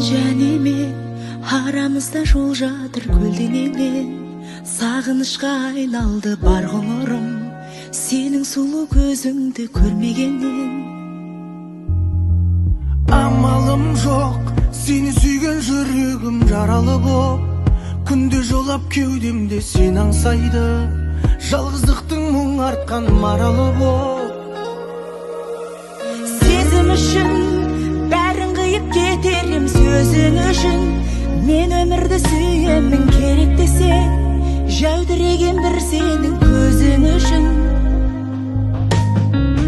және мен арамызда жол жатыр көлденеңнен. Сағынышқа айналды бар ғұмырым, сенің сұлу көзіңді көрмегеннен. Амалым жоқ, сені сүйген жүрегім жаралы боп, күнде жолап кеудемде сен аңсайды, жалғыздықтың мұң артқан маралы боп. Сезім үшін бәрін қиып кетерім, сөзің үшін мен өмірді сүйемін. Керек десе жәудіреген бір сенің көзің үшін.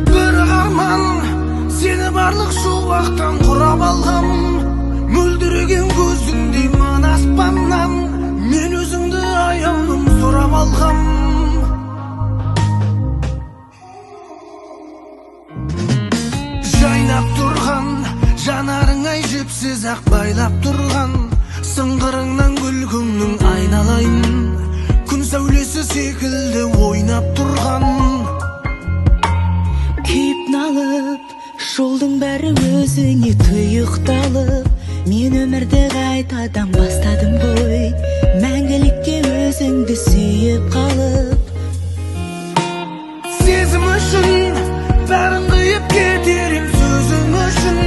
Бір арман сені барлық шуақтан құрап алғам, мөлдіреген көзіңдей мына аспаннан мен өзіңді аяулым сұрап алғам. Жайнап тұрған жанарыңай жіпсіз ақ байлап тұрған, сыңғырыңнан күлкіңнің айналайын, күн сәулесі секілді ойнап тұрған. Күйіп налып жолдың бәрі өзіңе тұйықталып, мен өмірді қайтадан бастадым ғой, мәңгілікке өзіңді сүйіп қалып. Сезім үшін бәрін қиып кетерім, сөзің үшін